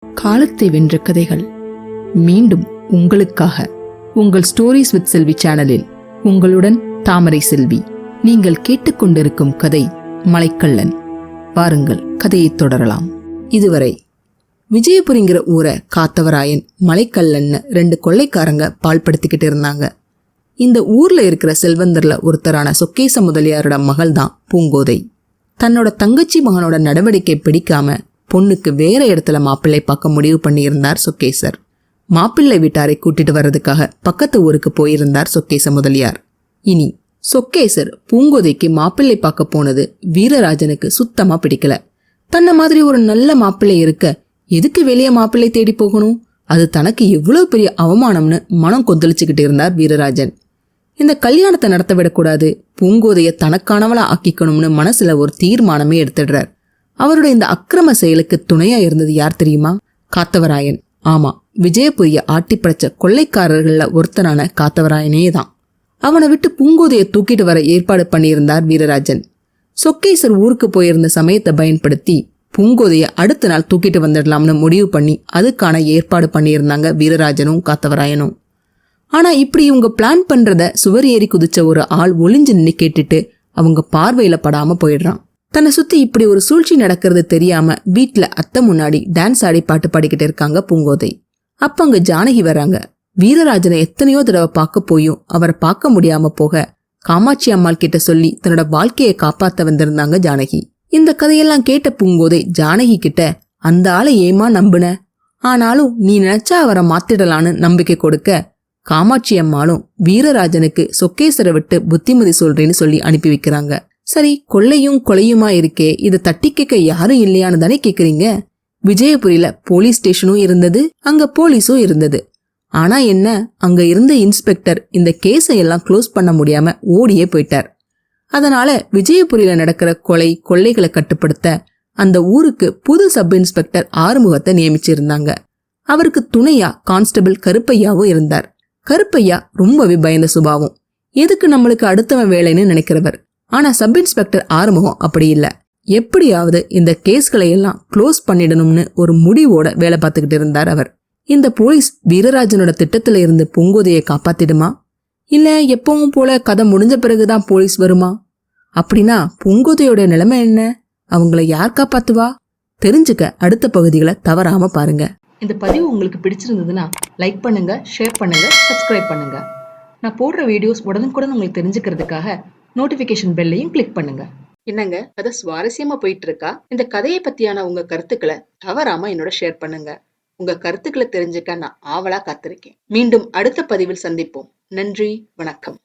காலத்தை வென்ற கதைகள் மீண்டும் உங்களுக்காக உங்கள் ஸ்டோரிஸ் வித் செல்வி சேனலில் உங்களுடன் தாமரை செல்வி. நீங்கள் கேட்டுக்கொண்டிருக்கும் கதை மலைக்கள்ளன். வாருங்கள் கதையை தொடரலாம். இதுவரை விஜயபுரிங்கிற ஊரை காத்தவராயன் மலைக்கள்ளன்னு 2 கொள்ளைக்காரங்க பால்படுத்திக்கிட்டு இருந்தாங்க. இந்த ஊர்ல இருக்கிற செல்வந்தர்ல ஒருத்தரான சொக்கேச முதலியாரோட மகள் தான் பூங்கோதை. தன்னோட தங்கச்சி மகனோட நடவடிக்கை பிடிக்காம பொண்ணுக்கு வேற இடத்துல மாப்பிள்ளை பார்க்க முடிவு பண்ணியிருந்தார் சொக்கேசர். மாப்பிள்ளை வீட்டாரை கூட்டிட்டு வர்றதுக்காக பக்கத்து ஊருக்கு போயிருந்தார் சொக்கேச முதலியார். இனி சொக்கேசர் பூங்கோதைக்கு மாப்பிள்ளை பார்க்க போனது வீரராஜனுக்கு சுத்தமா பிடிக்கல. தன்ன மாதிரி ஒரு நல்ல மாப்பிள்ளை இருக்க எதுக்கு வெளியே மாப்பிள்ளை தேடி போகணும்? அது தனக்கு எவ்வளவு பெரிய அவமானம்னு மனம் கொந்தளிச்சுக்கிட்டு இருந்தார் வீரராஜன். இந்த கல்யாணத்தை நடத்த விடக்கூடாது, பூங்கோதைய தனக்கானவளா ஆக்கிக்கணும்னு மனசுல ஒரு தீர்மானமே எடுத்துடுறார். அவரோட இந்த அக்கிரம செயலுக்கு துணையா இருந்தது யார் தெரியுமா? காத்தவராயன். ஆமா, விஜயபுரிய ஆட்டி படைச்ச கொள்ளைக்காரர்கள்ல ஒருத்தனான காத்தவராயனே தான். அவனை விட்டு பூங்கோதைய தூக்கிட்டு வர ஏற்பாடு பண்ணியிருந்தார் வீரராஜன். சொக்கேசர் ஊருக்கு போயிருந்த சமயத்தை பயன்படுத்தி பூங்கோதைய அடுத்த நாள் தூக்கிட்டு வந்துடலாம்னு முடிவு பண்ணி அதுக்கான ஏற்பாடு பண்ணியிருந்தாங்க வீரராஜனும் காத்தவராயனும். ஆனா இப்படி இவங்க பிளான் பண்றத சுவர் ஏறி குதிச்ச ஒரு ஆள் ஒளிஞ்சு நின்று கேட்டுட்டு அவங்க பார்வையில படாம போயிடுறான். தன்னை சுத்தி இப்படி ஒரு சூழ்ச்சி நடக்கிறது தெரியாம வீட்டுல அத்தை முன்னாடி டான்ஸ் ஆடி பாட்டு பாடிக்கிட்டு இருக்காங்க பூங்கோதை. அப்ப அங்க ஜானகி வராங்க. வீரராஜனை எத்தனையோ தடவை பார்க்க போயும் அவரை பார்க்க முடியாம போக காமாட்சி அம்மாள் கிட்ட சொல்லி தன்னோட வாழ்க்கையை காப்பாத்த வந்திருந்தாங்க ஜானகி. இந்த கதையெல்லாம் கேட்ட பூங்கோதை ஜானகி கிட்ட, அந்த ஆளை ஏமா நம்புன? ஆனாலும் நீ நினைச்சா அவரை மாத்திடலான்னு நம்பிக்கை கொடுக்க காமாட்சி அம்மாளும் வீரராஜனுக்கு சொக்கேசரை விட்டு புத்திமதி சொல்றேன்னு சொல்லி அனுப்பி வைக்கிறாங்க. சரி, கொள்ளையும் கொலையுமா இருக்கே, இதை தட்டி கேட்க யாரும் இல்லையான்னு தானே கேக்குறீங்க? விஜயபுரியில போலீஸ் ஸ்டேஷனும் இருந்தது, அங்க போலீஸும் இருந்தது. ஆனா என்ன, அங்க இருந்த இன்ஸ்பெக்டர் இந்த கேஸை எல்லாம் க்ளோஸ் பண்ண முடியாம ஓடியே போயிட்டார். அதனால விஜயபுரியில நடக்கிற கொள்ளைகளை கட்டுப்படுத்த அந்த ஊருக்கு புது சப் இன்ஸ்பெக்டர் ஆறுமுகத்தை நியமிச்சிருந்தாங்க. அவருக்கு துணையா கான்ஸ்டபிள் கருப்பையாவும் இருந்தார். கருப்பையா ரொம்பவே பயந்த சுபாவம், எதுக்கு நம்மளுக்கு அடுத்தவன் வேலைன்னு நினைக்கிறவர். ஆனா சப் இன்ஸ்பெக்டர் ஆறுமுகம் அப்படி இல்ல. எப்படியாவது இந்த கேஸ்களை எல்லாம் க்ளோஸ் பண்ணிடணும்னு ஒரு முடிவோட வேலை பார்த்துக்கிட்டு இருந்தார் அவர். இந்த போலீஸ் வீரராஜனோட திட்டத்துல இருந்து பூங்கோதையை காப்பாத்திடுமா, இல்ல எப்பவும் போல கதை முடிஞ்ச பிறகுதான் போலீஸ் வருமா? அப்படின்னா பூங்கோதையோட நிலைமை என்ன? அவங்கள யார் காப்பாத்துவா? தெரிஞ்சுக்க அடுத்த பகுதிகளை தவறாம பாருங்க. இந்த பதிவு உங்களுக்கு பிடிச்சிருந்ததுன்னா லைக் பண்ணுங்க, ஷேர் பண்ணுங்க, சப்ஸ்கிரைப் பண்ணுங்க. நான் போடுற வீடியோஸ் உடனுக்குடன் உங்களுக்கு தெரிஞ்சுக்கிறதுக்காக நோட்டிபிகேஷன் பெல்லையும் கிளிக் பண்ணுங்க. என்னங்க கதை சுவாரஸ்யமா போயிட்டு இருக்கா? இந்த கதையை பத்தியான உங்க கருத்துக்களை தவறாம என்னோட ஷேர் பண்ணுங்க. உங்க கருத்துக்களை தெரிஞ்சுக்க நான் ஆவலா காத்திருக்கேன். மீண்டும் அடுத்த பதிவில் சந்திப்போம். நன்றி, வணக்கம்.